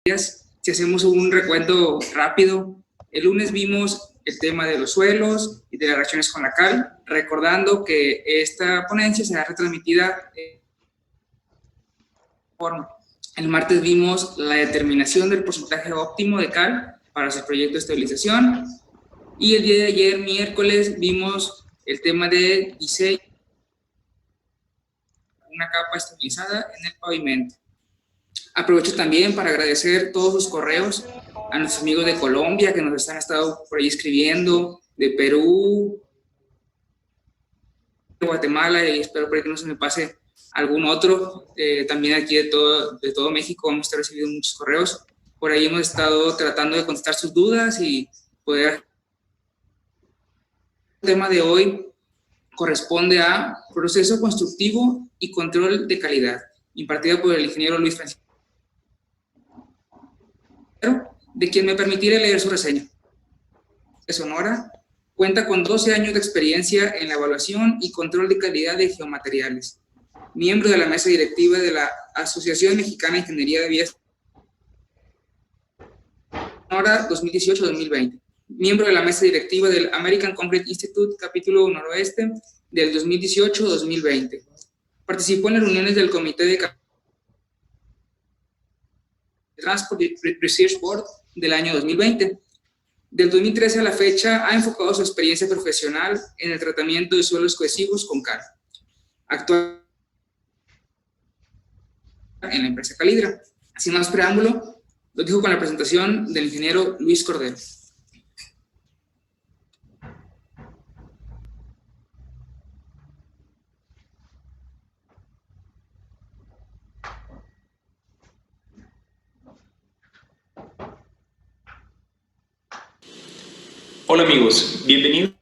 Si hacemos un recuento rápido, el lunes vimos el tema de los suelos y de las reacciones con la cal, recordando que esta ponencia será retransmitida el martes vimos la determinación del porcentaje óptimo de cal para su proyecto de estabilización, y el día de ayer, miércoles, vimos el tema de diseño una capa estabilizada en el pavimento. Aprovecho también para agradecer todos los correos a nuestros amigos de Colombia que nos han estado por ahí escribiendo, de Perú, de Guatemala, y espero por ahí que no se me pase algún otro. También aquí de todo México hemos recibido muchos correos. Por ahí hemos estado tratando de contestar sus dudas y poder... El tema de hoy corresponde a proceso constructivo y control de calidad, impartido por el ingeniero Luis Francisco, de quien me permitiré leer su reseña. De Sonora, cuenta con 12 años de experiencia en la evaluación y control de calidad de geomateriales, miembro de la mesa directiva de la Asociación Mexicana de Ingeniería de Vías Sonora 2018-2020, miembro de la mesa directiva del American Concrete Institute, capítulo noroeste, del 2018-2020. Participó en las reuniones del Comité de Transport Research Board del año 2020. Del 2013 a la fecha, ha enfocado su experiencia profesional en el tratamiento de suelos cohesivos con cal. Actualmente en la empresa Calidra. Sin más preámbulo, lo dejo con la presentación del ingeniero Luis Cordero. Hola amigos, bienvenidos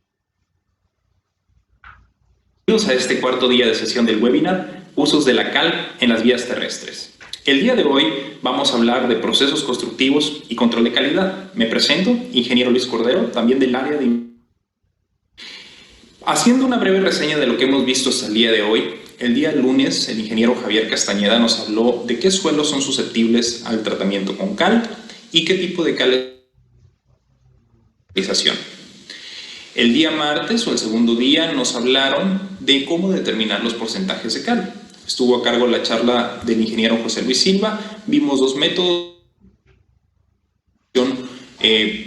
a este cuarto día de sesión del webinar Usos de la cal en las vías terrestres. El día de hoy vamos a hablar de procesos constructivos y control de calidad. Me presento, ingeniero Luis Cordero, también del área de... Haciendo una breve reseña de lo que hemos visto hasta el día de hoy, el día lunes el ingeniero Javier Castañeda nos habló de qué suelos son susceptibles al tratamiento con cal y qué tipo de cal. El día martes o el segundo día nos hablaron de cómo determinar los porcentajes de cal. Estuvo a cargo la charla del ingeniero José Luis Silva. Vimos dos métodos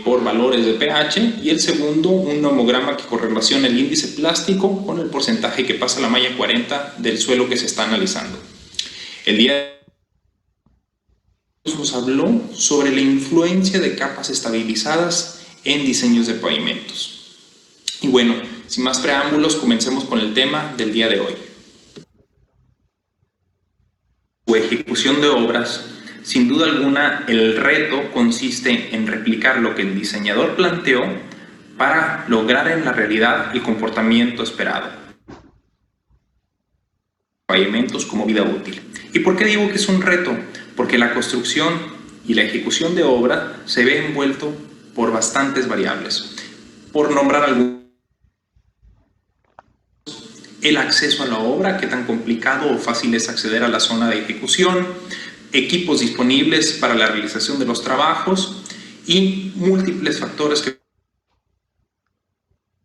por valores de pH y el segundo un nomograma que correlaciona el índice plástico con el porcentaje que pasa la malla 40 del suelo que se está analizando. El día nos habló sobre la influencia de capas estabilizadas en diseños de pavimentos. Y bueno, sin más preámbulos, comencemos con el tema del día de hoy. Su ejecución de obras, sin duda alguna, el reto consiste en replicar lo que el diseñador planteó para lograr en la realidad el comportamiento esperado. Pavimentos como vida útil. ¿Y por qué digo que es un reto? Porque la construcción y la ejecución de obra se ve envuelto por bastantes variables. Por nombrar algunos, el acceso a la obra, qué tan complicado o fácil es acceder a la zona de ejecución, equipos disponibles para la realización de los trabajos y múltiples factores que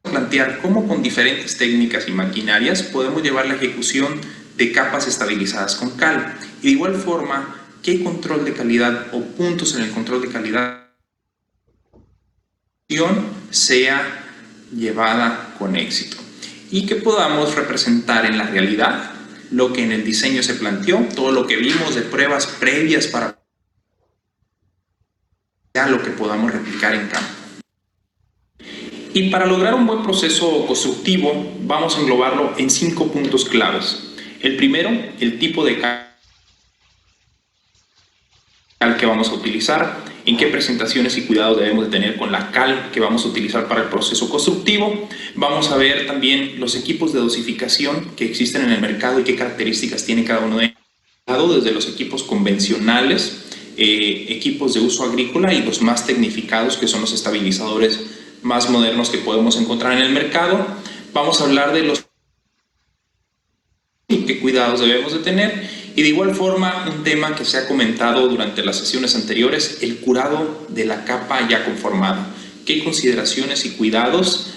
plantear cómo con diferentes técnicas y maquinarias podemos llevar la ejecución de capas estabilizadas con cal. Y de igual forma, qué control de calidad o puntos en el control de calidad sea llevada con éxito y que podamos representar en la realidad lo que en el diseño se planteó, todo lo que vimos de pruebas previas para lo que podamos replicar en campo. Y para lograr un buen proceso constructivo vamos a englobarlo en 5 puntos claves. El primero, el tipo de cal que vamos a utilizar, en qué presentaciones y cuidados debemos de tener con la cal que vamos a utilizar para el proceso constructivo. Vamos a ver también los equipos de dosificación que existen en el mercado y qué características tiene cada uno de ellos, desde los equipos convencionales, equipos de uso agrícola y los más tecnificados que son los estabilizadores más modernos que podemos encontrar en el mercado. Vamos a hablar de los y qué cuidados debemos de tener Y de igual forma, un tema que se ha comentado durante las sesiones anteriores, el curado de la capa ya conformada. ¿Qué consideraciones y cuidados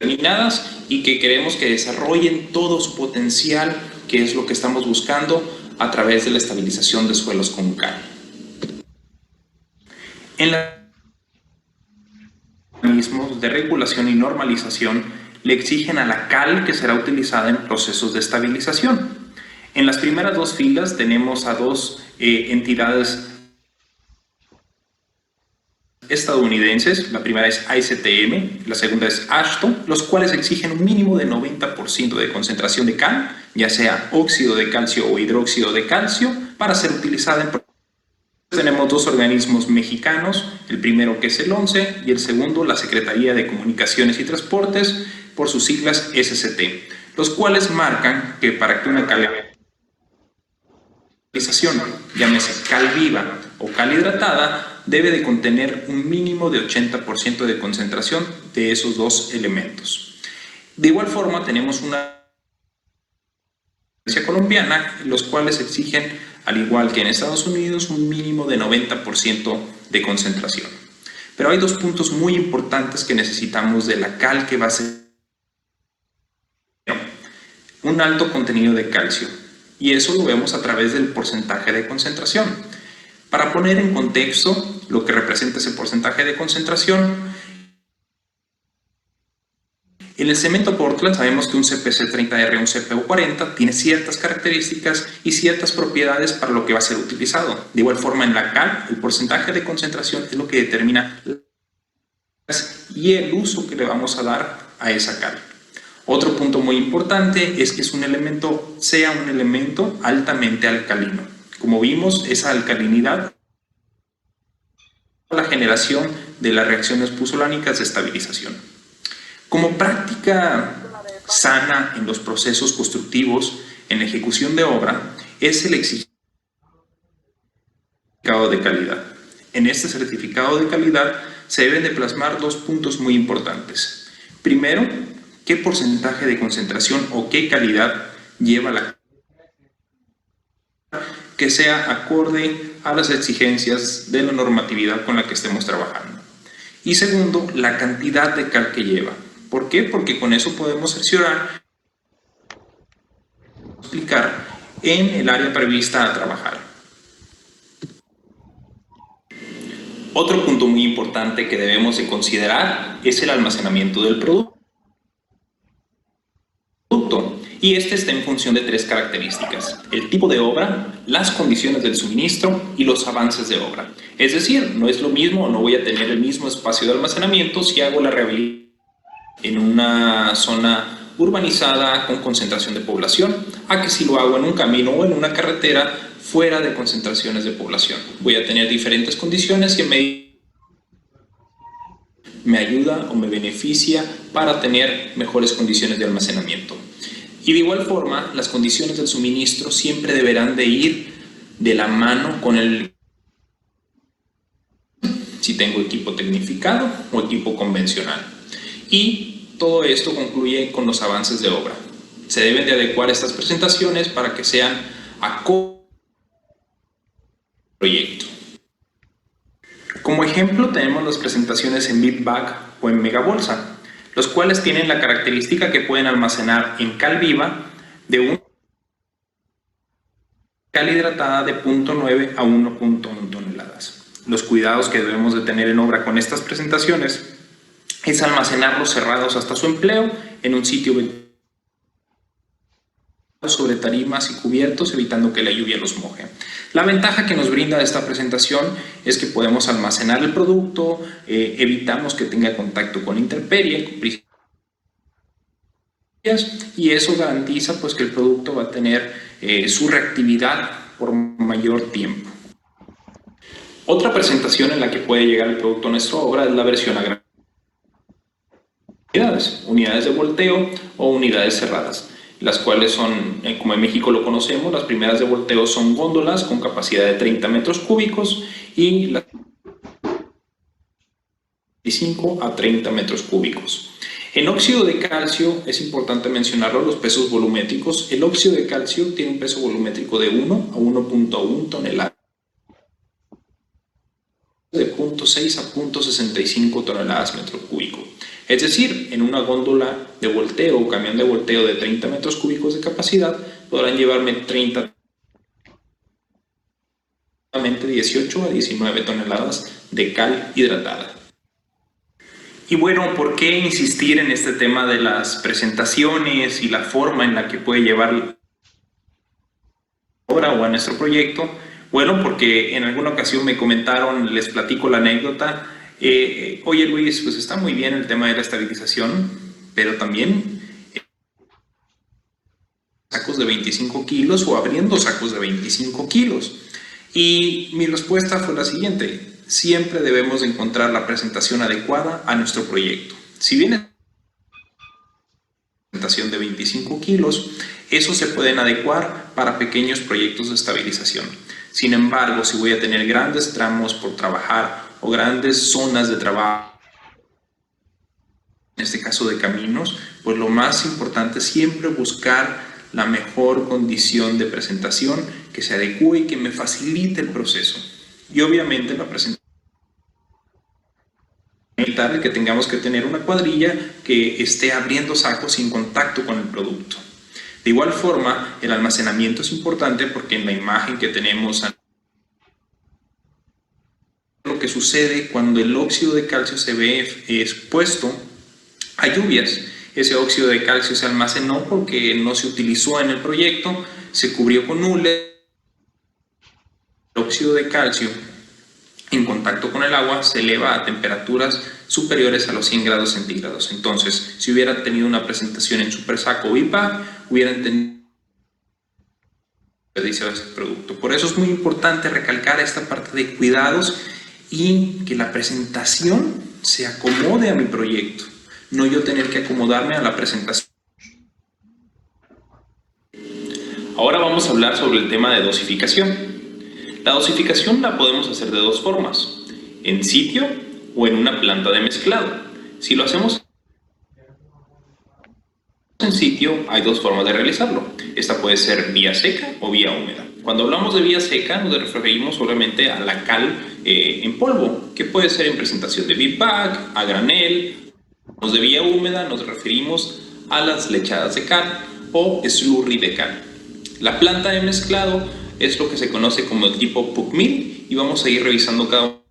determinadas y que queremos que desarrollen todo su potencial, que es lo que estamos buscando a través de la estabilización de suelos con cal? En los mecanismos de regulación y normalización le exigen a la cal que será utilizada en procesos de estabilización. En las primeras dos filas tenemos a dos entidades estadounidenses, la primera es ICTM, la segunda es AASHTO, los cuales exigen un mínimo de 90% de concentración de cal, ya sea óxido de calcio o hidróxido de calcio, para ser utilizada en procesos. Tenemos dos organismos mexicanos, el primero que es el ONCE y el segundo la Secretaría de Comunicaciones y Transportes, por sus siglas SCT, los cuales marcan que para que una calización, llámese cal viva o cal hidratada, debe de contener un mínimo de 80% de concentración de esos dos elementos. De igual forma tenemos una colombiana, los cuales exigen, al igual que en Estados Unidos, un mínimo de 90% de concentración. Pero hay dos puntos muy importantes que necesitamos de la cal que va a ser un alto contenido de calcio, y eso lo vemos a través del porcentaje de concentración. Para poner en contexto lo que representa ese porcentaje de concentración, en el cemento Portland sabemos que un CPC30R o un CPO40 tiene ciertas características y ciertas propiedades para lo que va a ser utilizado. De igual forma en la cal, el porcentaje de concentración es lo que determina y el uso que le vamos a dar a esa cal. Otro punto muy importante es que sea un elemento altamente alcalino. Como vimos, esa alcalinidad la generación de las reacciones puzolánicas de estabilización. Como práctica sana en los procesos constructivos, en la ejecución de obra, es el certificado de calidad. En este certificado de calidad se deben de plasmar dos puntos muy importantes. Primero, qué porcentaje de concentración o qué calidad lleva la que sea acorde a las exigencias de la normatividad con la que estemos trabajando. Y segundo, la cantidad de cal que lleva. ¿Por qué? Porque con eso podemos cerciorar, aplicar en el área prevista a trabajar. Otro punto muy importante que debemos de considerar es el almacenamiento del producto. Y este está en función de tres características: el tipo de obra, las condiciones del suministro y los avances de obra. Es decir, no es lo mismo, no voy a tener el mismo espacio de almacenamiento si hago la rehabilitación en una zona urbanizada con concentración de población, a que si lo hago en un camino o en una carretera fuera de concentraciones de población. Voy a tener diferentes condiciones y me ayuda o me beneficia para tener mejores condiciones de almacenamiento. Y de igual forma, las condiciones del suministro siempre deberán de ir de la mano con si tengo equipo tecnificado o equipo convencional. Y todo esto concluye con los avances de obra. Se deben de adecuar estas presentaciones para que sean acorde al proyecto. Como ejemplo tenemos las presentaciones en big bag o en megabolsa, los cuales tienen la característica que pueden almacenar en cal viva de una cal hidratada de 0.9 a 1.1 toneladas. Los cuidados que debemos de tener en obra con estas presentaciones es almacenarlos cerrados hasta su empleo en un sitio sobre tarimas y cubiertos, evitando que la lluvia los moje. La ventaja que nos brinda esta presentación es que podemos almacenar el producto, evitamos que tenga contacto con intemperie, y eso garantiza pues que el producto va a tener su reactividad por mayor tiempo. Otra presentación en la que puede llegar el producto a nuestra obra es la versión a unidades de volteo o unidades cerradas, las cuales son, como en México lo conocemos, las primeras de volteo son góndolas con capacidad de 30 metros cúbicos y las 25 a 30 metros cúbicos. En óxido de calcio es importante mencionarlo, los pesos volumétricos. El óxido de calcio tiene un peso volumétrico de 1 a 1.1 toneladas, de 0.6 a 0.65 toneladas metro cúbico. Es decir, en una góndola de volteo o camión de volteo de 30 metros cúbicos de capacidad podrán llevarme 18 a 19 toneladas de cal hidratada. Y bueno, ¿por qué insistir en este tema de las presentaciones y la forma en la que puede llevar la obra o a nuestro proyecto? Bueno, porque en alguna ocasión me comentaron, les platico la anécdota, oye Luis, pues está muy bien el tema de la estabilización, pero también sacos de 25 kilos o abriendo sacos de 25 kilos. Y mi respuesta fue la siguiente: siempre debemos encontrar la presentación adecuada a nuestro proyecto. Si bien es una presentación de 25 kilos, esos se pueden adecuar para pequeños proyectos de estabilización. Sin embargo, si voy a tener grandes tramos por trabajar o grandes zonas de trabajo, en este caso de caminos, pues lo más importante es siempre buscar la mejor condición de presentación que se adecue y que me facilite el proceso. Y obviamente la presentación evitar que tengamos que tener una cuadrilla que esté abriendo sacos sin contacto con el producto. De igual forma, el almacenamiento es importante porque en la imagen que tenemos lo que sucede cuando el óxido de calcio se ve expuesto a lluvias. Ese óxido de calcio se almacenó porque no se utilizó en el proyecto, se cubrió con hule. El óxido de calcio en contacto con el agua se eleva a temperaturas superiores a los 100 grados centígrados. Entonces, si hubieran tenido una presentación en super saco o IPA, hubieran tenido desperdicio de ese producto. Por eso es muy importante recalcar esta parte de cuidados y que la presentación se acomode a mi proyecto, no yo tener que acomodarme a la presentación. Ahora vamos a hablar sobre el tema de dosificación. La dosificación la podemos hacer de dos formas: en sitio o en una planta de mezclado. Si lo hacemos en sitio, hay dos formas de realizarlo. Esta puede ser vía seca o vía húmeda. Cuando hablamos de vía seca, nos referimos obviamente a la cal en polvo, que puede ser en presentación de big-bag, a granel. De vía húmeda nos referimos a las lechadas de cal o slurry de cal. La planta de mezclado es lo que se conoce como el tipo Puck Mill y vamos a ir revisando cada uno.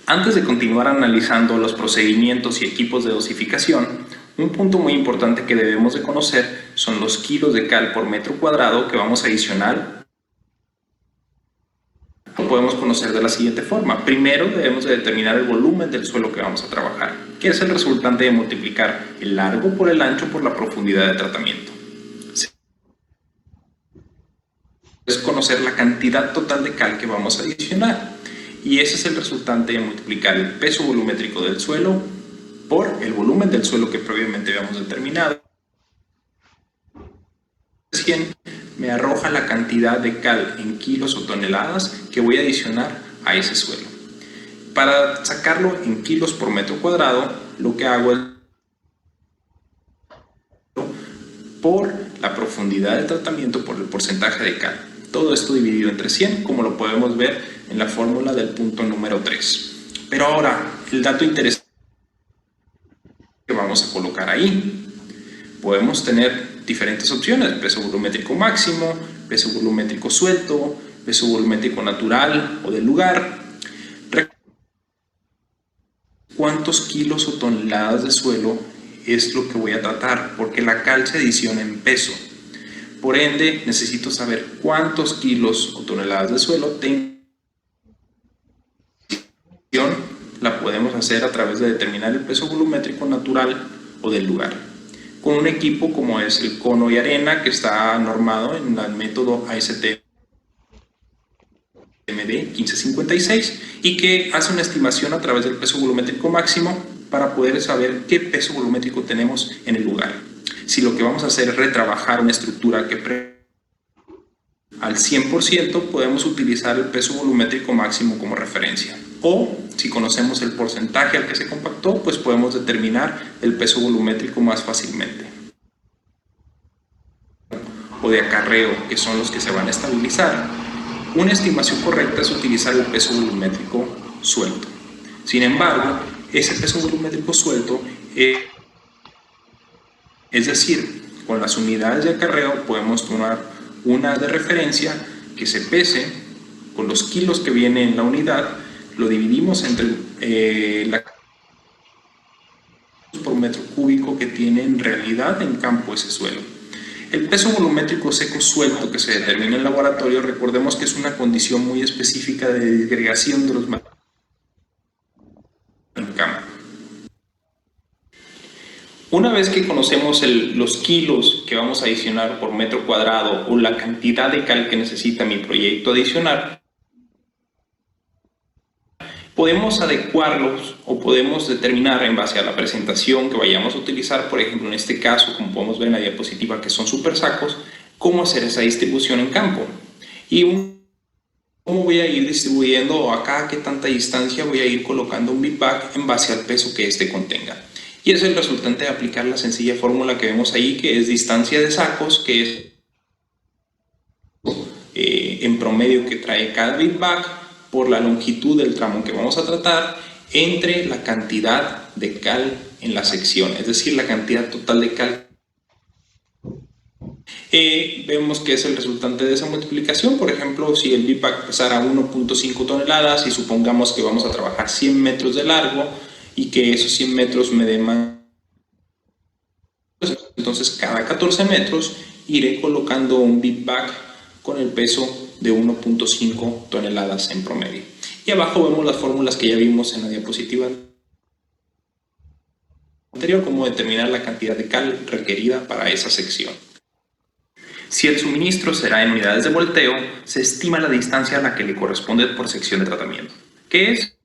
Antes de continuar analizando los procedimientos y equipos de dosificación, un punto muy importante que debemos de conocer son los kilos de cal por metro cuadrado que vamos a adicionar. Lo podemos conocer de la siguiente forma. Primero debemos de determinar el volumen del suelo que vamos a trabajar, que es el resultante de multiplicar el largo por el ancho por la profundidad de tratamiento. Es conocer la cantidad total de cal que vamos a adicionar, y ese es el resultante de multiplicar el peso volumétrico del suelo por el volumen del suelo que previamente habíamos determinado. 100 me arroja la cantidad de cal en kilos o toneladas que voy a adicionar a ese suelo. Para sacarlo en kilos por metro cuadrado, lo que hago es por la profundidad del tratamiento por el porcentaje de cal. Todo esto dividido entre 100, como lo podemos ver en la fórmula del punto número 3. Pero ahora, el dato interesante que vamos a colocar ahí. Podemos tener diferentes opciones: peso volumétrico máximo, peso volumétrico suelto, peso volumétrico natural o del lugar. ¿Cuántos kilos o toneladas de suelo es lo que voy a tratar? Porque la cal se adiciona en peso. Por ende, necesito saber cuántos kilos o toneladas de suelo tengo. La podemos hacer a través de determinar el peso volumétrico natural o del lugar, con un equipo como es el cono y arena, que está normado en el método ASTM MD 1556 y que hace una estimación a través del peso volumétrico máximo para poder saber qué peso volumétrico tenemos en el lugar. Si lo que vamos a hacer es retrabajar una estructura que al 100%, podemos utilizar el peso volumétrico máximo como referencia. o si conocemos el porcentaje al que se compactó, pues podemos determinar el peso volumétrico más fácilmente. O de acarreo, que son los que se van a estabilizar. Una estimación correcta es utilizar el peso volumétrico suelto. Sin embargo, ese peso volumétrico suelto, es decir, con las unidades de acarreo podemos tomar una de referencia que se pese con los kilos que viene en la unidad, lo dividimos entre la por metro cúbico que tiene en realidad en campo ese suelo. El peso volumétrico seco suelto que se determina en el laboratorio, recordemos que es una condición muy específica de disgregación de los materiales en campo. Una vez que conocemos los kilos que vamos a adicionar por metro cuadrado o la cantidad de cal que necesita mi proyecto adicionar, podemos adecuarlos o podemos determinar en base a la presentación que vayamos a utilizar, por ejemplo en este caso, como podemos ver en la diapositiva que son super sacos, cómo hacer esa distribución en campo. Y cómo voy a ir distribuyendo acá, a qué tanta distancia voy a ir colocando un bitback en base al peso que éste contenga. Y es el resultante de aplicar la sencilla fórmula que vemos ahí, que es distancia de sacos, que es en promedio que trae cada bitback por la longitud del tramo que vamos a tratar entre la cantidad de cal en la sección, es decir, la cantidad total de cal. Vemos que es el resultante de esa multiplicación. Por ejemplo, si el bitback pesara 1.5 toneladas y supongamos que vamos a trabajar 100 metros de largo y que esos 100 metros me den más, entonces cada 14 metros iré colocando un bitback con el peso de 1.5 toneladas en promedio. Y abajo vemos las fórmulas que ya vimos en la diapositiva anterior, cómo determinar la cantidad de cal requerida para esa sección. Si el suministro será en unidades de volteo, se estima la distancia a la que le corresponde por sección de tratamiento, que es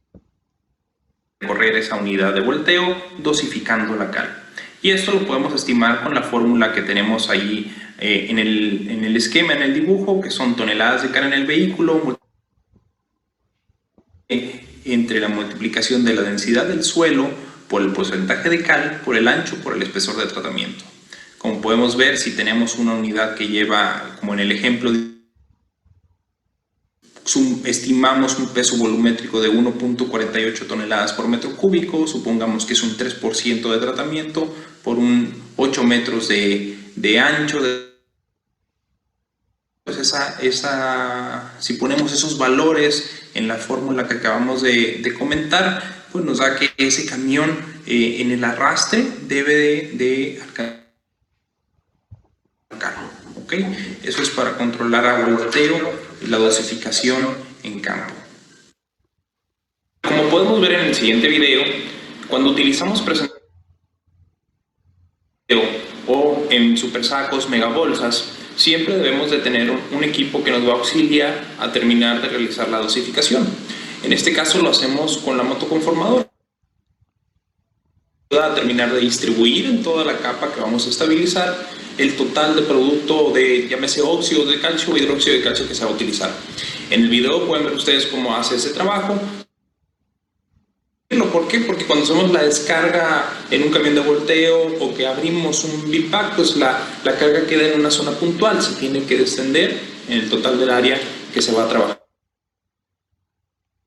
recorrer esa unidad de volteo dosificando la cal. Y esto lo podemos estimar con la fórmula que tenemos ahí en el esquema, en el dibujo, que son toneladas de cal en el vehículo entre la multiplicación de la densidad del suelo por el porcentaje de cal, por el ancho, por el espesor de tratamiento. Como podemos ver, si tenemos una unidad que lleva, como en el ejemplo, estimamos un peso volumétrico de 1.48 toneladas por metro cúbico, supongamos que es un 3% de tratamiento por un 8 metros de ancho. Pues si ponemos esos valores en la fórmula que acabamos de comentar, pues nos da que ese camión en el arrastre debe de alcanzar. ¿Okay? Eso es para controlar a volteo y la dosificación en campo. Como podemos ver en el siguiente video, cuando utilizamos presentación o en super sacos, megabolsas, siempre debemos de tener un equipo que nos va a auxiliar a terminar de realizar la dosificación. En este caso lo hacemos con la motoconformadora. A terminar de distribuir en toda la capa que vamos a estabilizar el total de producto de, llámese óxido de calcio o hidróxido de calcio que se va a utilizar. En el video pueden ver ustedes cómo hace ese trabajo. ¿Por qué? Porque cuando hacemos la descarga en un camión de volteo o que abrimos un bitback, pues la carga queda en una zona puntual, se tiene que descender en el total del área que se va a trabajar.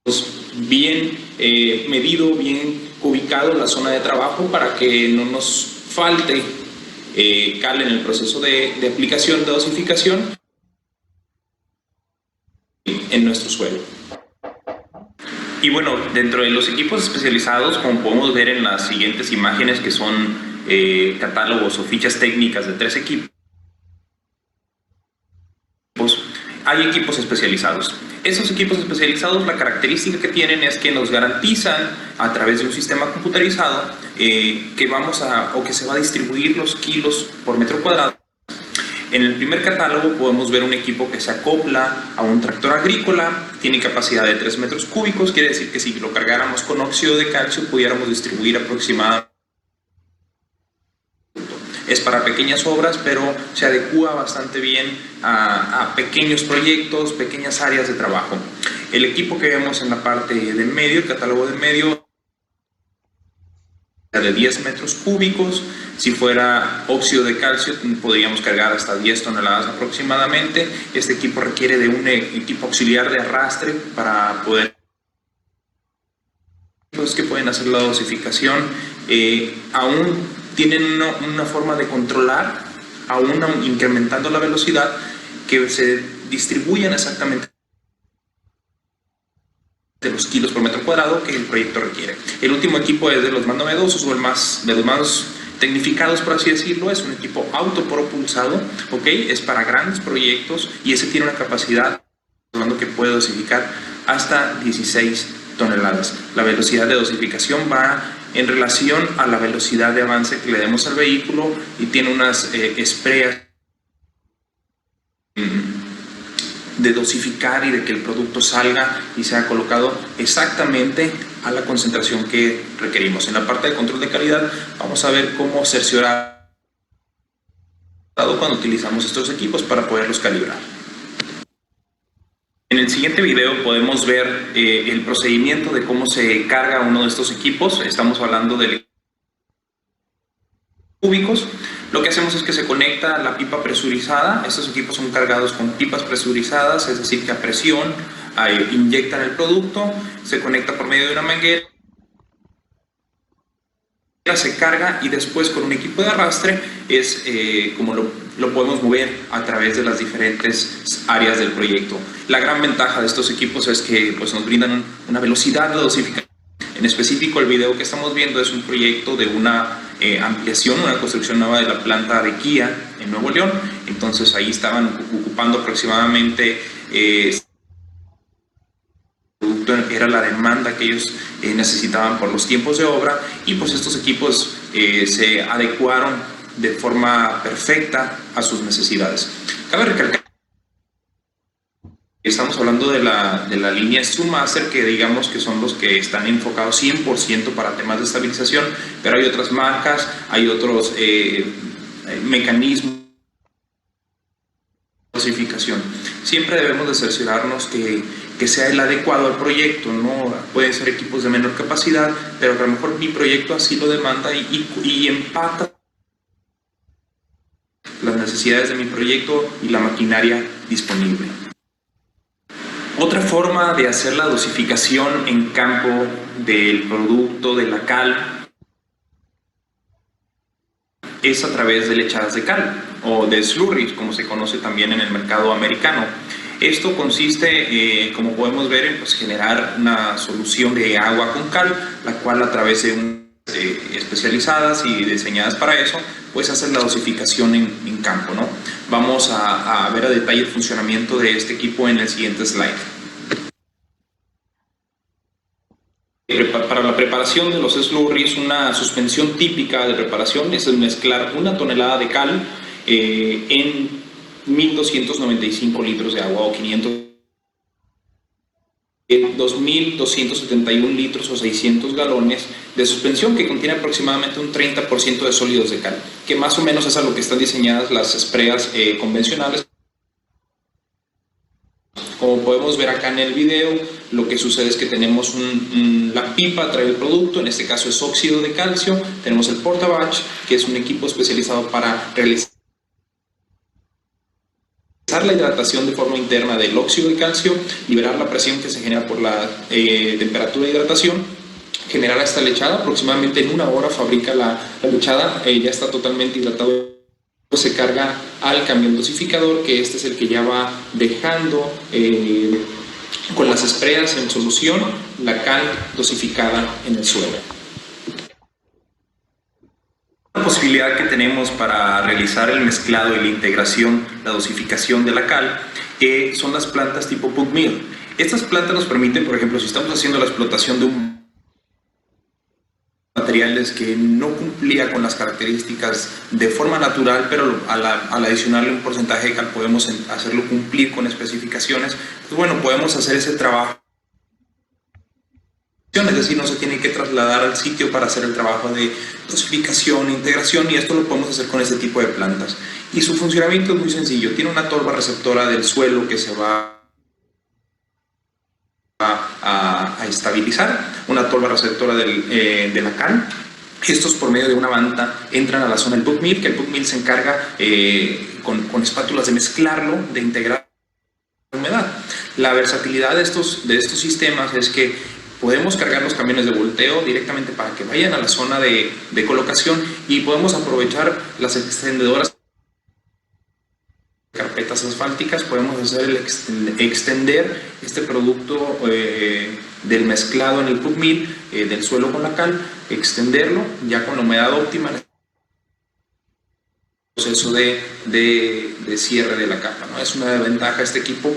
Pues bien medido, bien ubicado en la zona de trabajo para que no nos falte cal en el proceso de aplicación de dosificación en nuestro suelo. Y bueno, dentro de los equipos especializados, como podemos ver en las siguientes imágenes, que son catálogos o fichas técnicas de 3 equipos, hay equipos especializados. Esos equipos especializados, la característica que tienen es que nos garantizan a través de un sistema computarizado que se va a distribuir los kilos por metro cuadrado. En el primer catálogo podemos ver un equipo que se acopla a un tractor agrícola, tiene capacidad de 3 metros cúbicos, quiere decir que si lo cargáramos con óxido de calcio pudiéramos distribuir aproximadamente. es para pequeñas obras, pero se adecúa bastante bien a pequeños proyectos, pequeñas áreas de trabajo. El equipo que vemos en la parte de medio, el catálogo de medio, de 10 metros cúbicos. Si fuera óxido de calcio, podríamos cargar hasta 10 toneladas aproximadamente. Este equipo requiere de un equipo auxiliar de arrastre para poder que pueden hacer la dosificación. Aún tienen una forma de controlar, aún incrementando la velocidad, que se distribuyan exactamente de los kilos por metro cuadrado que el proyecto requiere. El último equipo es de los más novedosos o de los más tecnificados, por así decirlo. Es un equipo autopropulsado, ¿ok? Es para grandes proyectos y ese tiene una capacidad que puede dosificar hasta 16 toneladas. La velocidad de dosificación va en relación a la velocidad de avance que le demos al vehículo y tiene unas espreas de dosificar y de que el producto salga y sea colocado exactamente a la concentración que requerimos. En la parte de control de calidad vamos a ver cómo cerciorar cuando utilizamos estos equipos para poderlos calibrar. En el siguiente video podemos ver el procedimiento de cómo se carga uno de estos equipos. Estamos hablando de cúbicos. Lo que hacemos es que se conecta la pipa presurizada. Estos equipos son cargados con pipas presurizadas, es decir, que a presión inyectan el producto, se conecta por medio de una manguera, se carga y después con un equipo de arrastre es como lo podemos mover a través de las diferentes áreas del proyecto. La gran ventaja de estos equipos es que pues, nos brindan una velocidad de dosificación. En específico, el video que estamos viendo es un proyecto de una ampliación, una construcción nueva de la planta de Kia en Nuevo León. Entonces ahí estaban ocupando aproximadamente era la demanda que ellos necesitaban por los tiempos de obra, y pues estos equipos se adecuaron de forma perfecta a sus necesidades. Cabe recalcar que estamos hablando de la línea Strummaster, que digamos que son los que están enfocados 100% para temas de estabilización, pero hay otras marcas, hay otros mecanismos de dosificación. Siempre debemos de cerciorarnos que sea el adecuado al proyecto, ¿no? Pueden ser equipos de menor capacidad, pero a lo mejor mi proyecto así lo demanda y empata las necesidades de mi proyecto y la maquinaria disponible. Otra forma de hacer la dosificación en campo del producto de la cal es a través de lechadas de cal o de slurries, como se conoce también en el mercado americano. Esto consiste, como podemos ver, en pues, generar una solución de agua con cal, la cual a través de especializadas y diseñadas para eso, pues hacer la dosificación en campo, ¿no? Vamos a ver a detalle el funcionamiento de este equipo en el siguiente slide. Para la preparación de los slurries, una suspensión típica de preparación es mezclar 1 tonelada de cal en 1.295 litros de agua o 2.271 litros o 600 galones de suspensión, que contiene aproximadamente un 30% de sólidos de cal, que más o menos es a lo que están diseñadas las espreas convencionales. Como podemos ver acá en el video, lo que sucede es que tenemos la pipa trae el producto, en este caso es óxido de calcio, tenemos el portabatch, que es un equipo especializado para realizar la hidratación de forma interna del óxido de calcio, liberar la presión que se genera por la temperatura de hidratación, generar esta lechada. Aproximadamente en 1 hora fabrica la lechada, ya está totalmente hidratado. Se carga al camión dosificador, que este es el que ya va dejando con las espreas en solución la cal dosificada en el suelo. La posibilidad que tenemos para realizar el mezclado y la integración, la dosificación de la cal, son las plantas tipo pulp mill. Estas plantas nos permiten, por ejemplo, si estamos haciendo la explotación de un materiales que no cumplía con las características de forma natural, pero al adicionarle un porcentaje de cal podemos hacerlo cumplir con especificaciones, pues bueno, podemos hacer ese trabajo es decir, no se tiene que trasladar al sitio para hacer el trabajo de dosificación e integración, y esto lo podemos hacer con este tipo de plantas. Y su funcionamiento es muy sencillo. Tiene una tolva receptora del suelo que se va a estabilizar, una tolva receptora de la cal. Estos, por medio de una manta, entran a la zona del pulp mill, que el pulp mill se encarga con espátulas de mezclarlo, de integrar la humedad. La versatilidad de estos sistemas es que podemos cargar los camiones de volteo directamente para que vayan a la zona de colocación, y podemos aprovechar las extendedoras de carpetas asfálticas. Podemos hacer extender este producto del mezclado en el pulp mill, del suelo con la cal, extenderlo ya con la humedad óptima en el proceso de cierre de la capa, ¿no? Es una ventaja este equipo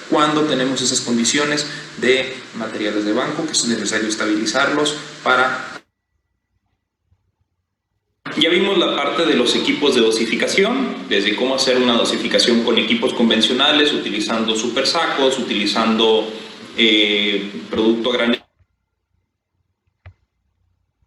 cuando tenemos esas condiciones de materiales de banco que es necesario estabilizarlos para... Ya vimos la parte de los equipos de dosificación, desde cómo hacer una dosificación con equipos convencionales, utilizando super sacos, utilizando producto a granel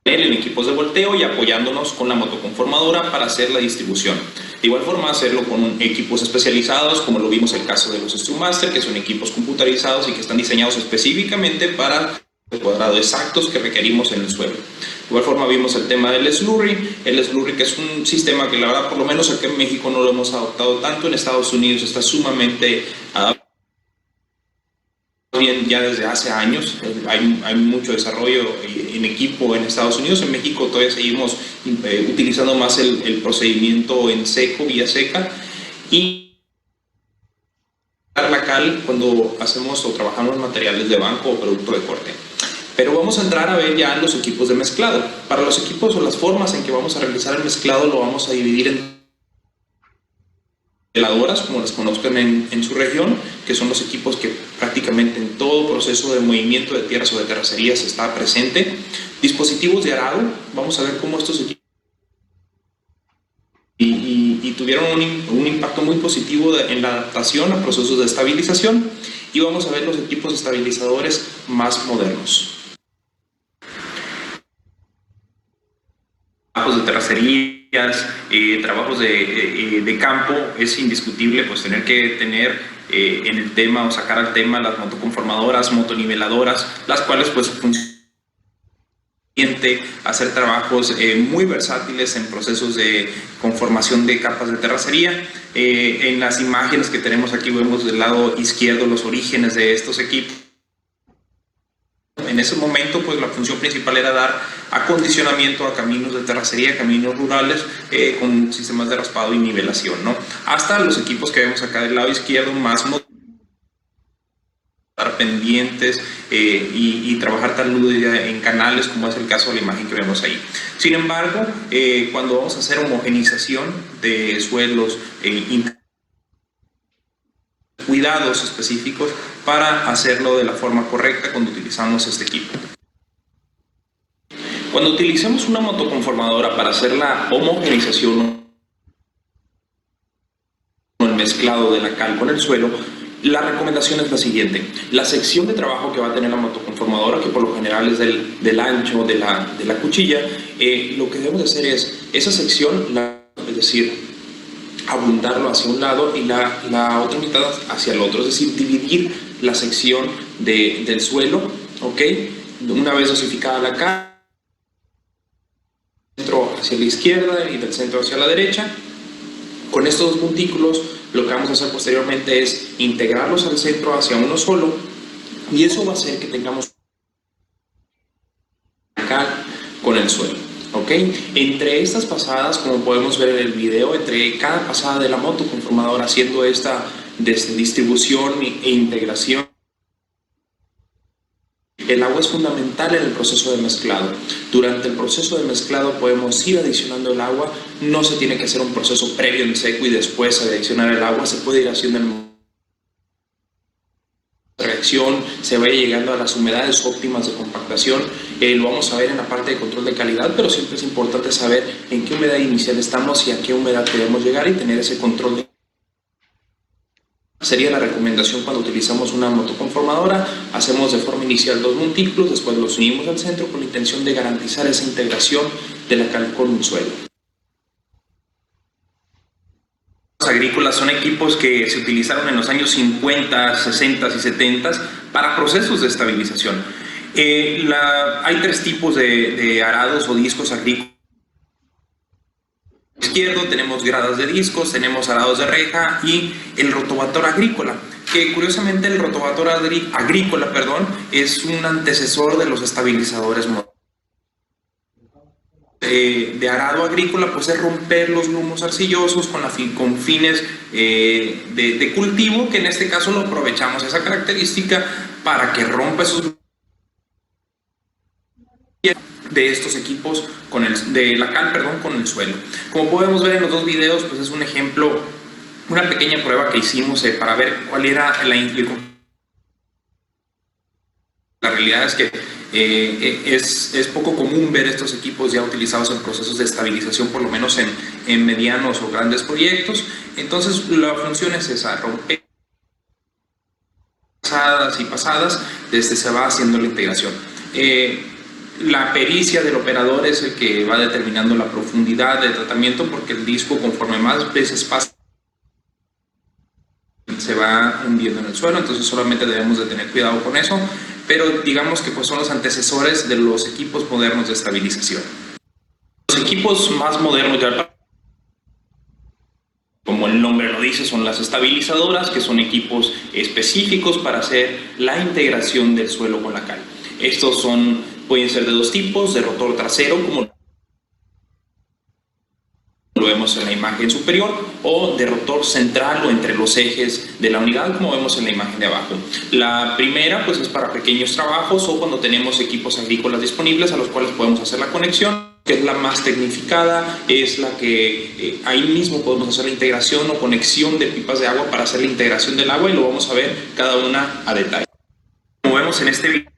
en equipos de volteo, y apoyándonos con la motoconformadora para hacer la distribución. De igual forma, hacerlo con equipos especializados, como lo vimos en el caso de los Strummaster, que son equipos computarizados y que están diseñados específicamente para el cuadrado exactos que requerimos en el suelo. De igual forma, vimos el tema del slurry, que es un sistema que la verdad, por lo menos acá en México no lo hemos adoptado tanto. En Estados Unidos está sumamente adaptado, bien ya desde hace años. Hay mucho desarrollo en equipo en Estados Unidos. En México todavía seguimos utilizando más el procedimiento en seco, vía seca, y la cal cuando hacemos o trabajamos materiales de banco o producto de corte. Pero vamos a entrar a ver ya los equipos de mezclado. Para los equipos o las formas en que vamos a realizar el mezclado lo vamos a dividir en heladoras, como las conozcan en su región, que son los equipos que prácticamente en todo proceso de movimiento de tierras o de terracerías está presente. Dispositivos de arado, vamos a ver cómo estos equipos y tuvieron un impacto muy positivo en la adaptación a procesos de estabilización, y vamos a ver los equipos estabilizadores más modernos. Trabajos de terracerías, trabajos de campo, es indiscutible pues tener que tener en el tema o sacar al tema las motoconformadoras, motoniveladoras, las cuales pues funcionan, hacer trabajos muy versátiles en procesos de conformación de capas de terracería. En las imágenes que tenemos aquí vemos del lado izquierdo los orígenes de estos equipos. En ese momento pues la función principal era dar acondicionamiento a caminos de terracería, caminos rurales, con sistemas de raspado y nivelación, ¿no? Hasta los equipos que vemos acá del lado izquierdo, más pendientes y trabajar taludes en canales, como es el caso de la imagen que vemos ahí. Sin embargo, cuando vamos a hacer homogenización de suelos, cuidados específicos para hacerlo de la forma correcta cuando utilizamos este equipo. Cuando utilicemos una motoconformadora para hacer la homogenización o el mezclado de la cal con el suelo, la recomendación es la siguiente: la sección de trabajo que va a tener la motoconformadora, que por lo general es del ancho de la cuchilla, lo que debemos hacer es esa sección, es decir, abundarlo hacia un lado y la otra mitad hacia el otro, es decir, dividir la sección del suelo, ¿ok? Una vez dosificada la cal, centro hacia la izquierda y del centro hacia la derecha. Con estos dos montículos lo que vamos a hacer posteriormente es integrarlos al centro hacia uno solo, y eso va a hacer que tengamos acá con el suelo, ¿ok? Entre estas pasadas, como podemos ver en el video, entre cada pasada de la motoconformadora haciendo esta distribución e integración, el agua es fundamental en el proceso de mezclado. Durante el proceso de mezclado podemos ir adicionando el agua, no se tiene que hacer un proceso previo en seco y después adicionar el agua, se puede ir haciendo en reacción, se vaya llegando a las humedades óptimas de compactación. Lo vamos a ver en la parte de control de calidad, pero siempre es importante saber en qué humedad inicial estamos y a qué humedad queremos llegar y tener ese control de Sería la recomendación cuando utilizamos una motoconformadora. Hacemos de forma inicial 2 montículos, después los unimos al centro con la intención de garantizar esa integración de la cal con un suelo. Los agrícolas son equipos que se utilizaron en los años 50, 60 y 70 para procesos de estabilización. Hay 3 tipos de arados o discos agrícolas. Izquierdo tenemos gradas de discos, tenemos arados de reja y el rotovator agrícola, que curiosamente el rotovator agrícola es un antecesor de los estabilizadores modernos. De arado agrícola pues es romper los grumos arcillosos con fines de cultivo, que en este caso lo aprovechamos esa característica para que rompa esos de estos equipos de la cal con el suelo. Como podemos ver en los 2 videos, pues es un ejemplo, una pequeña prueba que hicimos para ver cuál era la realidad es que es poco común ver estos equipos ya utilizados en procesos de estabilización, por lo menos en medianos o grandes proyectos. Entonces la función es esa, romper pasadas y pasadas, desde se va haciendo la integración. La pericia del operador es el que va determinando la profundidad de tratamiento, porque el disco, conforme más veces pasa, se va hundiendo en el suelo, entonces solamente debemos de tener cuidado con eso, pero digamos que pues son los antecesores de los equipos modernos de estabilización. Los equipos más modernos, ya como el nombre lo dice, son las estabilizadoras, que son equipos específicos para hacer la integración del suelo con la cal. Estos pueden ser de 2 tipos, de rotor trasero, como lo vemos en la imagen superior, o de rotor central o entre los ejes de la unidad, como vemos en la imagen de abajo. La primera pues es para pequeños trabajos o cuando tenemos equipos agrícolas disponibles a los cuales podemos hacer la conexión, que es la más tecnificada, es la que ahí mismo podemos hacer la integración o conexión de pipas de agua para hacer la integración del agua, y lo vamos a ver cada una a detalle. Como vemos en este video,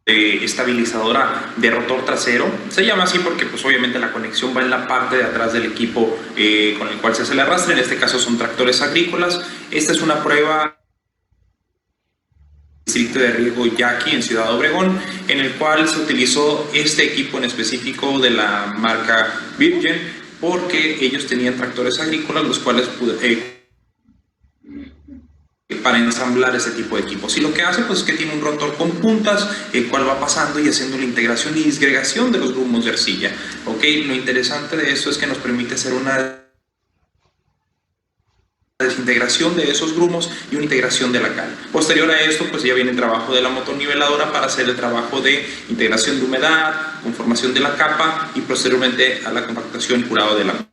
estabilizadora de rotor trasero, se llama así porque pues obviamente la conexión va en la parte de atrás del equipo con el cual se hace el arrastre. En este caso son tractores agrícolas. Esta es una prueba distrito de riego Yaqui en Ciudad Obregón, en el cual se utilizó este equipo en específico de la marca Virgin, porque ellos tenían tractores agrícolas los cuales para ensamblar ese tipo de equipos, y lo que hace pues es que tiene un rotor con puntas, el cual va pasando y haciendo la integración y disgregación de los grumos de arcilla. Lo interesante de esto es que nos permite hacer una desintegración de esos grumos y una integración de la cal. Posterior a esto pues ya viene el trabajo de la motorniveladora para hacer el trabajo de integración de humedad, conformación de la capa y posteriormente a la compactación y curado de la.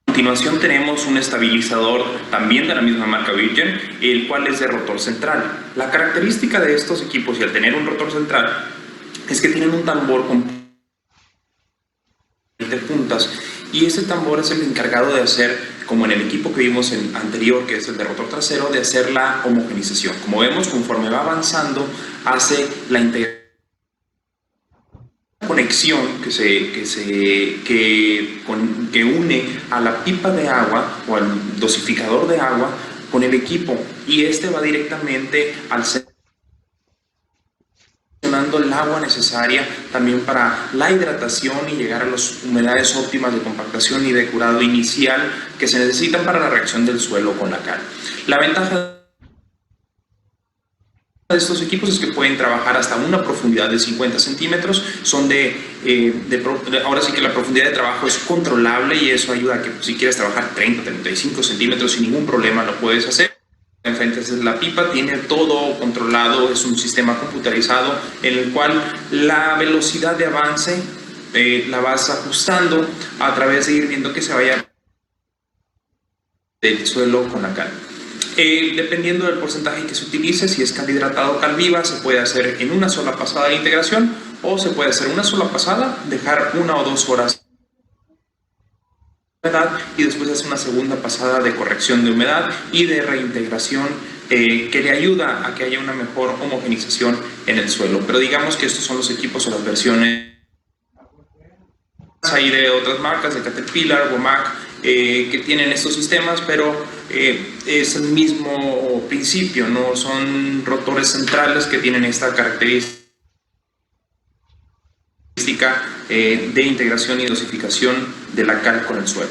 A continuación tenemos un estabilizador también de la misma marca Virgin, el cual es de rotor central. La característica de estos equipos, y al tener un rotor central, es que tienen un tambor con puntas, y este tambor es el encargado de hacer, como en el equipo que vimos anterior, que es el de rotor trasero, de hacer la homogenización. Como vemos, conforme va avanzando, hace la integración, conexión que une a la pipa de agua o al dosificador de agua con el equipo, y este va directamente al centro, el agua necesaria también para la hidratación y llegar a las humedades óptimas de compactación y de curado inicial que se necesitan para la reacción del suelo con la cal. La ventaja de estos equipos es que pueden trabajar hasta una profundidad de 50 centímetros, ahora sí que la profundidad de trabajo es controlable, y eso ayuda a que si quieres trabajar 30, 35 centímetros sin ningún problema lo puedes hacer. Enfrente es la pipa, tiene todo controlado, es un sistema computarizado en el cual la velocidad de avance la vas ajustando a través de ir viendo que se vaya del suelo con la cal. Dependiendo del porcentaje que se utilice, si es cal hidratado o cal viva, se puede hacer en una sola pasada de integración, o se puede hacer una sola pasada, dejar 1 o 2 horas de humedad y después hacer una segunda pasada de corrección de humedad y de reintegración que le ayuda a que haya una mejor homogenización en el suelo. Pero digamos que estos son los equipos o las versiones hay de otras marcas, de Caterpillar, Womack, que tienen estos sistemas, pero es el mismo principio, ¿no? Son rotores centrales que tienen esta característica de integración y dosificación de la cal con el suelo.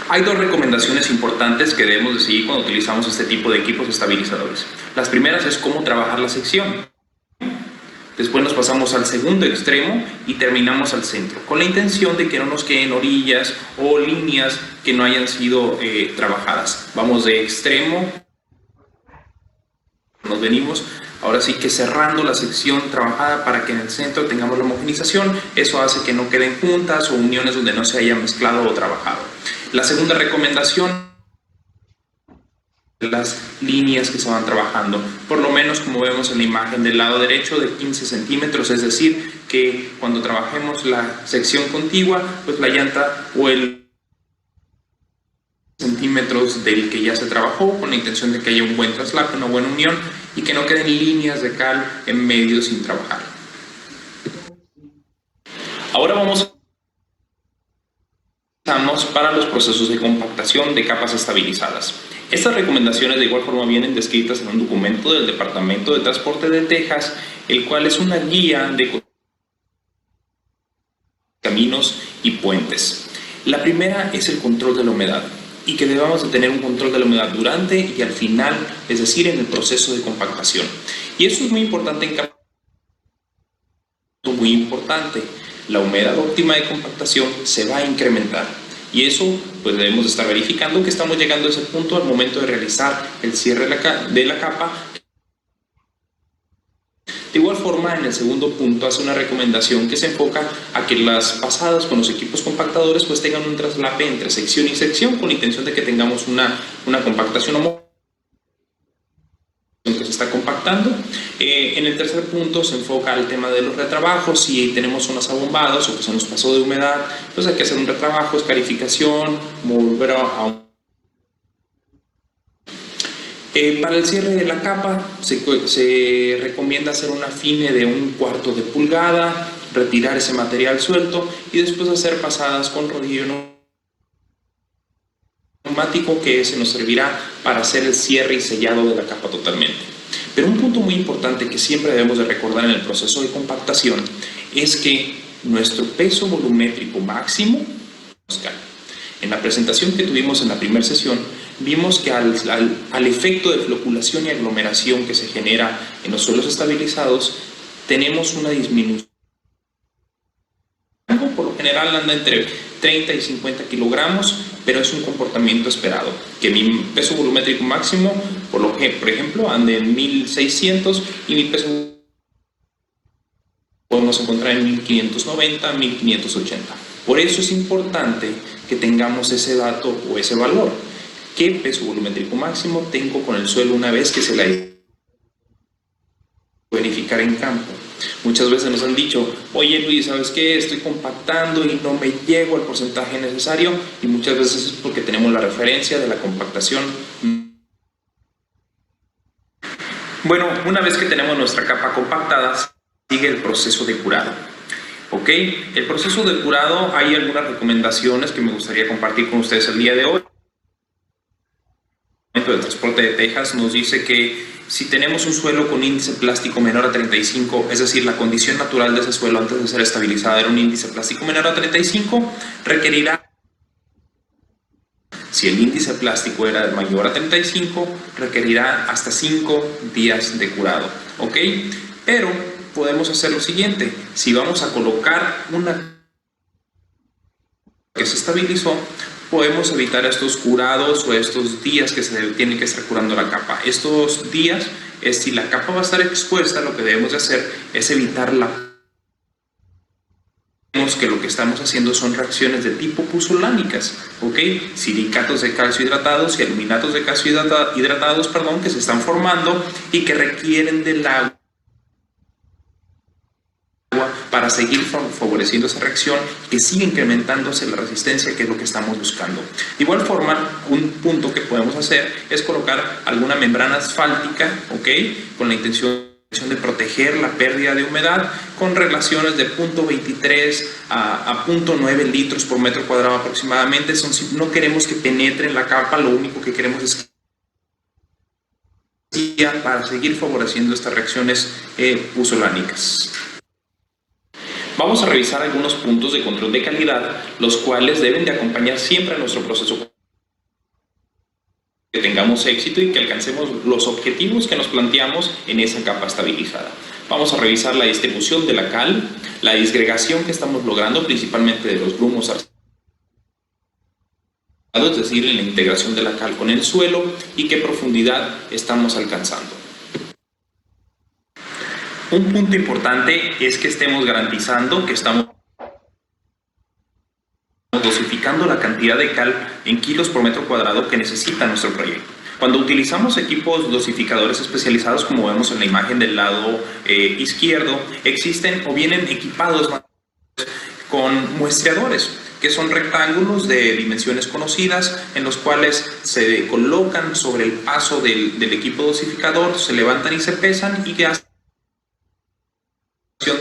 Hay dos recomendaciones importantes que debemos de seguir cuando utilizamos este tipo de equipos estabilizadores. Las primeras es cómo trabajar la sección. Después nos pasamos al segundo extremo y terminamos al centro, con la intención de que no nos queden orillas o líneas que no hayan sido trabajadas. Vamos de extremo, nos venimos ahora sí que cerrando la sección trabajada para que en el centro tengamos la homogenización. Eso hace que no queden juntas o uniones donde no se haya mezclado o trabajado. La segunda recomendación, las líneas que se van trabajando, por lo menos como vemos en la imagen del lado derecho, de 15 centímetros, es decir, que cuando trabajemos la sección contigua, pues la llanta o el centímetros del que ya se trabajó, con la intención de que haya un buen traslape, una buena unión y que no queden líneas de cal en medio sin trabajar. Ahora vamos para los procesos de compactación de capas estabilizadas. Estas recomendaciones de igual forma vienen descritas en un documento del Departamento de Transporte de Texas, el cual es una guía de caminos y puentes. La primera es el control de la humedad y que debamos de tener un control de la humedad durante y al final, es decir, en el proceso de compactación. Y eso es muy importante en capas. Muy importante, la humedad óptima de compactación se va a incrementar y eso pues debemos estar verificando que estamos llegando a ese punto al momento de realizar el cierre de la capa. De igual forma, en el segundo punto hace una recomendación que se enfoca a que las pasadas con los equipos compactadores pues tengan un traslape entre sección y sección con la intención de que tengamos una compactación homogénea que se está compactando. En el tercer punto se enfoca al tema de los retrabajos. Si tenemos zonas abombadas o que se nos pasó de humedad, pues hay que hacer un retrabajo, escarificación, volver a para el cierre de la capa se recomienda hacer una fine de 1/4 de pulgada, retirar ese material suelto y después hacer pasadas con rodillo neumático que se nos servirá para hacer el cierre y sellado de la capa totalmente. Pero un punto muy importante que siempre debemos de recordar en el proceso de compactación es que nuestro peso volumétrico máximo, en la presentación que tuvimos en la primera sesión, vimos que al efecto de floculación y aglomeración que se genera en los suelos estabilizados, tenemos una disminución. Por lo general anda entre 30 y 50 kilogramos, pero es un comportamiento esperado. Que mi peso volumétrico máximo, por ejemplo, ande en 1600 y mi peso podemos encontrar en 1590, 1580. Por eso es importante que tengamos ese dato o ese valor. ¿Qué peso volumétrico máximo tengo con el suelo una vez que se la verificar en campo? Muchas veces nos han dicho, oye Luis, ¿sabes qué? Estoy compactando y no me llego al porcentaje necesario, y muchas veces es porque tenemos la referencia de la compactación. Bueno, una vez que tenemos nuestra capa compactada, sigue el proceso de curado. ¿Ok? El proceso de curado, hay algunas recomendaciones que me gustaría compartir con ustedes el día de hoy. El Transporte de Texas nos dice que si tenemos un suelo con índice plástico menor a 35, es decir, la condición natural de ese suelo antes de ser estabilizada era un índice plástico menor a 35, requerirá, si el índice plástico era mayor a 35, requerirá hasta 5 días de curado. ¿Ok? Pero podemos hacer lo siguiente: si vamos a colocar una que se estabilizó, podemos evitar estos curados o estos días que se tiene que estar curando la capa. Estos días, si la capa va a estar expuesta, lo que debemos de hacer es evitar que lo que estamos haciendo son reacciones de tipo puzolánicas, ¿ok? Silicatos de calcio hidratados y aluminatos de calcio hidratados, que se están formando y que requieren del agua para seguir favoreciendo esa reacción, que sigue incrementándose la resistencia, que es lo que estamos buscando. De igual forma, un punto que podemos hacer es colocar alguna membrana asfáltica, ¿ok? Con la intención de proteger la pérdida de humedad con relaciones de 0.23 a 0.9 litros por metro cuadrado aproximadamente. No queremos que penetre en la capa, lo único que queremos es que para seguir favoreciendo estas reacciones puzolánicas. Vamos a revisar algunos puntos de control de calidad, los cuales deben de acompañar siempre a nuestro proceso, que tengamos éxito y que alcancemos los objetivos que nos planteamos en esa capa estabilizada. Vamos a revisar la distribución de la cal, la disgregación que estamos logrando principalmente de los grumos arcillosos, es decir, en la integración de la cal con el suelo y qué profundidad estamos alcanzando. Un punto importante es que estemos garantizando que estamos dosificando la cantidad de cal en kilos por metro cuadrado que necesita nuestro proyecto. Cuando utilizamos equipos dosificadores especializados, como vemos en la imagen del lado izquierdo, existen o vienen equipados con muestreadores, que son rectángulos de dimensiones conocidas, en los cuales se colocan sobre el paso del equipo dosificador, se levantan y se pesan y que hacen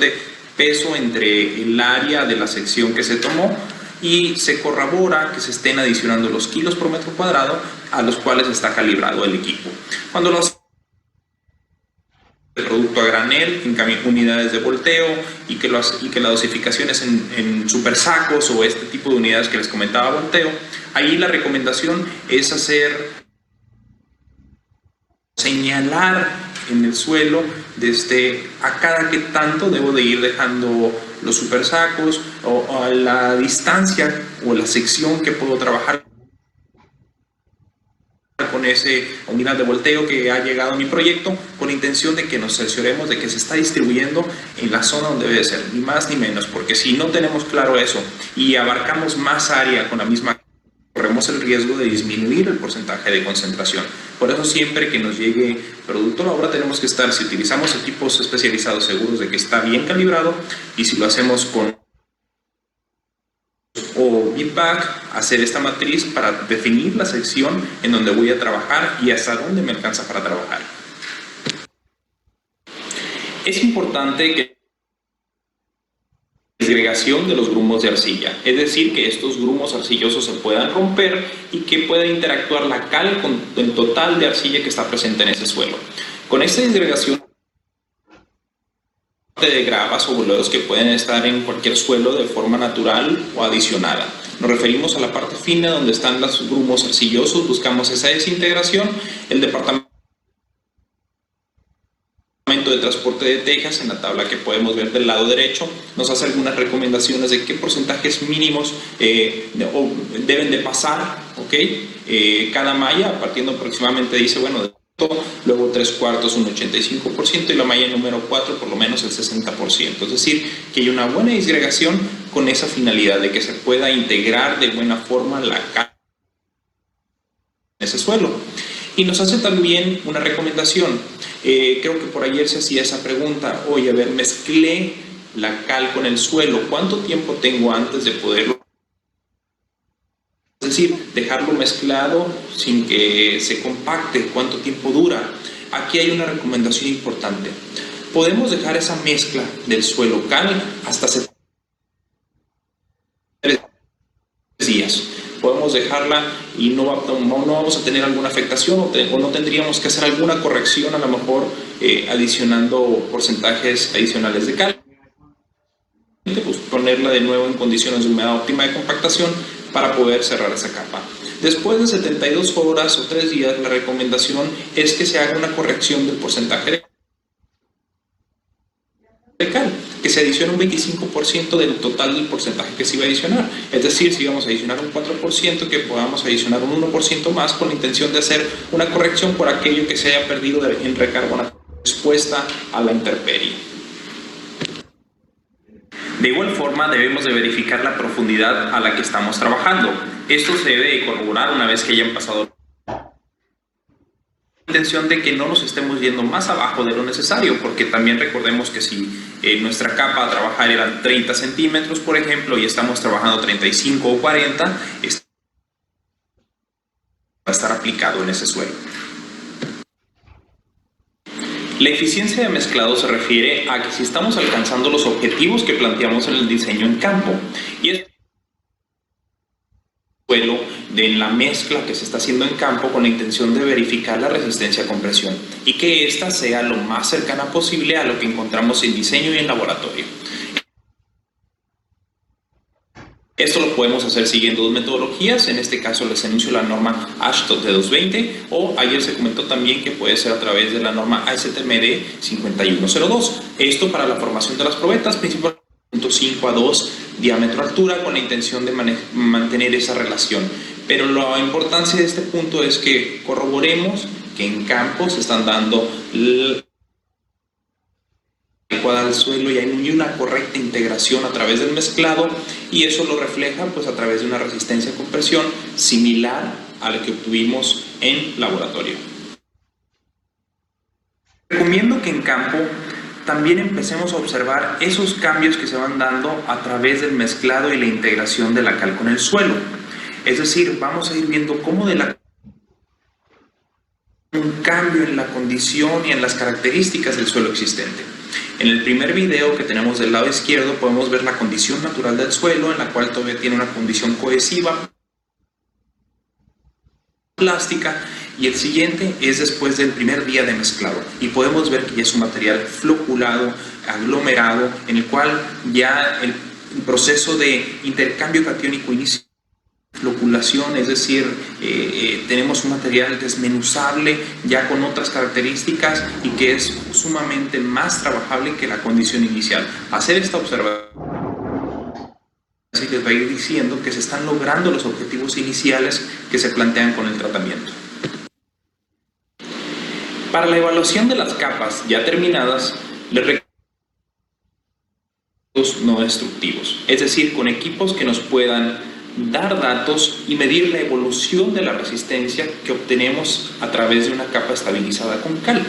de peso entre el área de la sección que se tomó, y se corrobora que se estén adicionando los kilos por metro cuadrado a los cuales está calibrado el equipo. Cuando el producto a granel en unidades de volteo y que la dosificación es en super sacos o este tipo de unidades que les comentaba volteo, ahí la recomendación es señalar en el suelo desde a cada que tanto debo de ir dejando los super sacos o a la distancia o la sección que puedo trabajar con esa unidad de volteo que ha llegado a mi proyecto, con la intención de que nos cercioremos de que se está distribuyendo en la zona donde debe ser, ni más ni menos, porque si no tenemos claro eso y abarcamos más área con la misma, corremos el riesgo de disminuir el porcentaje de concentración. Por eso siempre que nos llegue producto a la obra tenemos que estar, si utilizamos equipos especializados, seguros de que está bien calibrado, y si lo hacemos con o feedback, hacer esta matriz para definir la sección en donde voy a trabajar y hasta dónde me alcanza para trabajar. Es importante que disgregación de los grumos de arcilla, es decir, que estos grumos arcillosos se puedan romper y que pueda interactuar la cal con el total de arcilla que está presente en ese suelo. Con esta disgregación de gravas o bóledos que pueden estar en cualquier suelo de forma natural o adicionada. Nos referimos a la parte fina donde están los grumos arcillosos, buscamos esa desintegración. El departamento de transporte de Texas, en la tabla que podemos ver del lado derecho, nos hace algunas recomendaciones de qué porcentajes mínimos deben de pasar, ¿okay? Cada malla, partiendo aproximadamente, dice, bueno, luego 3/4 un 85% y la malla número 4 por lo menos el 60%, es decir, que hay una buena disgregación con esa finalidad de que se pueda integrar de buena forma la cal en ese suelo. Y nos hace también una recomendación, creo que por ayer se hacía esa pregunta, oye, a ver, mezclé la cal con el suelo, ¿cuánto tiempo tengo antes de poderlo? Es decir, dejarlo mezclado sin que se compacte, ¿cuánto tiempo dura? Aquí hay una recomendación importante. Podemos dejar esa mezcla del suelo cal hasta 3 días. Podemos dejarla y no vamos a tener alguna afectación o no tendríamos que hacer alguna corrección, a lo mejor adicionando porcentajes adicionales de cal. Pues ponerla de nuevo en condiciones de humedad óptima de compactación para poder cerrar esa capa. Después de 72 horas o 3 días, la recomendación es que se haga una corrección del porcentaje de cal, que se adicione un 25% del total del porcentaje que se iba a adicionar. Es decir, si íbamos a adicionar un 4%, que podamos adicionar un 1% más con la intención de hacer una corrección por aquello que se haya perdido en recarbonación expuesta a la intemperie. De igual forma, debemos de verificar la profundidad a la que estamos trabajando. Esto se debe de corroborar una vez que hayan pasado la intención de que no nos estemos yendo más abajo de lo necesario, porque también recordemos que si nuestra capa a trabajar eran 30 centímetros, por ejemplo, y estamos trabajando 35 o 40, va a estar aplicado en ese suelo. La eficiencia de mezclado se refiere a que si estamos alcanzando los objetivos que planteamos en el diseño en campo, y es suelo de la mezcla que se está haciendo en campo con la intención de verificar la resistencia a compresión y que ésta sea lo más cercana posible a lo que encontramos en diseño y en laboratorio. Esto lo podemos hacer siguiendo dos metodologías, en este caso les anuncio la norma AASHTO de 220 o ayer se comentó también que puede ser a través de la norma ASTM 5102. Esto para la formación de las probetas, principalmente 0.5 a 2 diámetro altura con la intención de mantener esa relación. Pero la importancia de este punto es que corroboremos que en campo se están dando adecuada al suelo y hay una correcta integración a través del mezclado y eso lo refleja pues a través de una resistencia a compresión similar a la que obtuvimos en laboratorio. Recomiendo que en campo también empecemos a observar esos cambios que se van dando a través del mezclado y la integración de la cal con el suelo. Es decir, vamos a ir viendo cómo un cambio en la condición y en las características del suelo existente. En el primer video que tenemos del lado izquierdo podemos ver la condición natural del suelo, en la cual todavía tiene una condición cohesiva, plástica, y el siguiente es después del primer día de mezclado y podemos ver que ya es un material floculado, aglomerado, en el cual ya el proceso de intercambio catiónico inicia floculación, es decir, tenemos un material desmenuzable ya con otras características y que es sumamente más trabajable que la condición inicial. Hacer esta observación les va a ir diciendo que se están logrando los objetivos iniciales que se plantean con el tratamiento. Para la evaluación de las capas ya terminadas, les recomiendo no destructivos, es decir, con equipos que nos puedan dar datos y medir la evolución de la resistencia que obtenemos a través de una capa estabilizada con cal.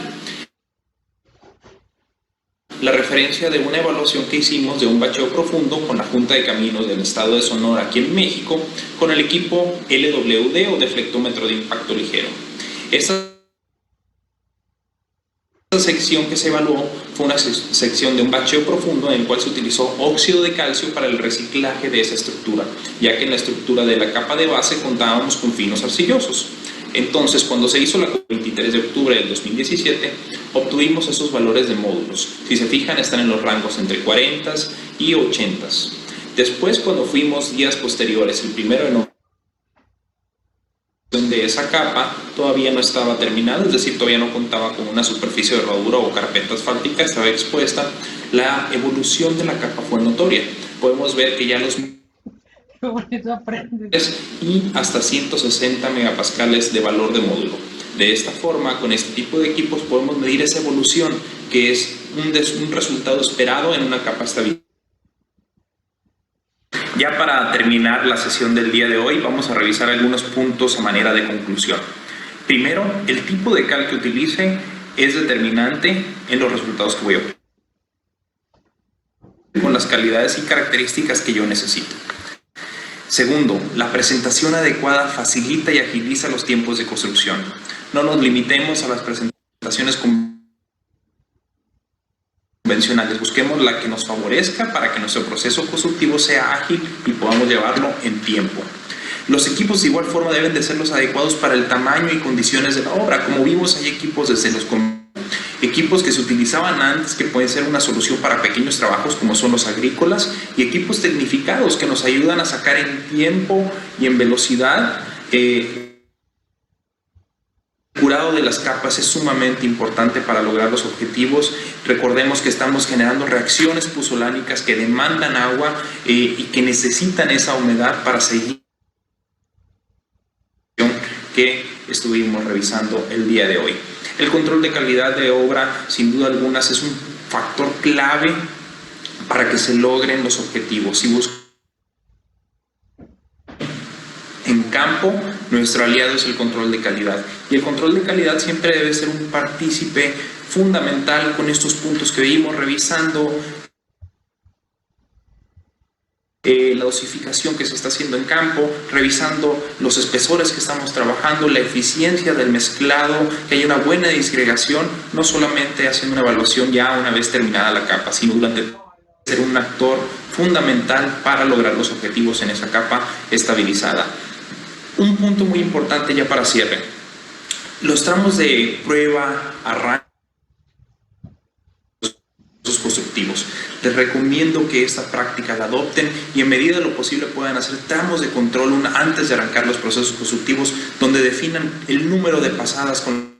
La referencia de una evaluación que hicimos de un bacheo profundo con la Junta de Caminos del Estado de Sonora aquí en México con el equipo LWD o deflectómetro de impacto ligero. Esta sección que se evaluó fue una sección de un bacheo profundo en el cual se utilizó óxido de calcio para el reciclaje de esa estructura, ya que en la estructura de la capa de base contábamos con finos arcillosos. Entonces, cuando se hizo la 23 de octubre del 2017, obtuvimos esos valores de módulos. Si se fijan, están en los rangos entre 40 y 80. Después, cuando fuimos días posteriores, el 1 de noviembre, de esa capa todavía no estaba terminada, es decir, todavía no contaba con una superficie de rodadura o carpeta asfáltica, estaba expuesta. La evolución de la capa fue notoria. Podemos ver que ya los y hasta 160 megapascales de valor de módulo. De esta forma, con este tipo de equipos podemos medir esa evolución, que es un resultado esperado en una capa estabilizada. Ya para terminar la sesión del día de hoy, vamos a revisar algunos puntos a manera de conclusión. Primero, el tipo de cal que utilice es determinante en los resultados que voy a obtener, con las calidades y características que yo necesito. Segundo, la presentación adecuada facilita y agiliza los tiempos de construcción. No nos limitemos a las presentaciones convencionales, busquemos la que nos favorezca para que nuestro proceso constructivo sea ágil y podamos llevarlo en tiempo. Los equipos de igual forma deben de ser los adecuados para el tamaño y condiciones de la obra. Como vimos, hay equipos desde los equipos que se utilizaban antes, que pueden ser una solución para pequeños trabajos como son los agrícolas, y equipos tecnificados que nos ayudan a sacar en tiempo y en velocidad. El curado de las capas es sumamente importante para lograr los objetivos. Recordemos que estamos generando reacciones puzolánicas que demandan agua y que necesitan esa humedad para seguir que estuvimos revisando el día de hoy. El control de calidad de obra, sin duda alguna, es un factor clave para que se logren los objetivos. En campo, nuestro aliado es el control de calidad. Y el control de calidad siempre debe ser un partícipe fundamental con estos puntos que vimos revisando. la dosificación que se está haciendo en campo, revisando los espesores que estamos trabajando, la eficiencia del mezclado, que haya una buena disgregación, no solamente haciendo una evaluación ya una vez terminada la capa, sino durante ser un actor fundamental para lograr los objetivos en esa capa estabilizada. Un punto muy importante ya para cierre: los tramos de prueba, arranque, constructivos. Les recomiendo que esta práctica la adopten y en medida de lo posible puedan hacer tramos de control antes de arrancar los procesos constructivos, donde definan el número de pasadas con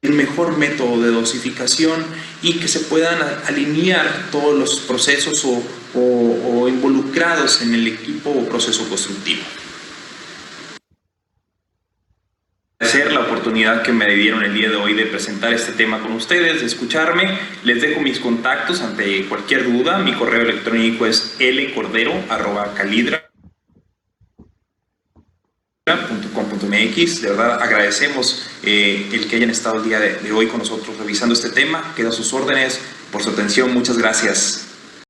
el mejor método de dosificación y que se puedan alinear todos los procesos o involucrados en el equipo o proceso constructivo. Agradecer la oportunidad que me dieron el día de hoy de presentar este tema con ustedes, de escucharme. Les dejo mis contactos ante cualquier duda. Mi correo electrónico es lcordero@calidra.com.mx. De verdad agradecemos el que hayan estado el día de hoy con nosotros revisando este tema. Quedo a sus órdenes. Por su atención, muchas gracias.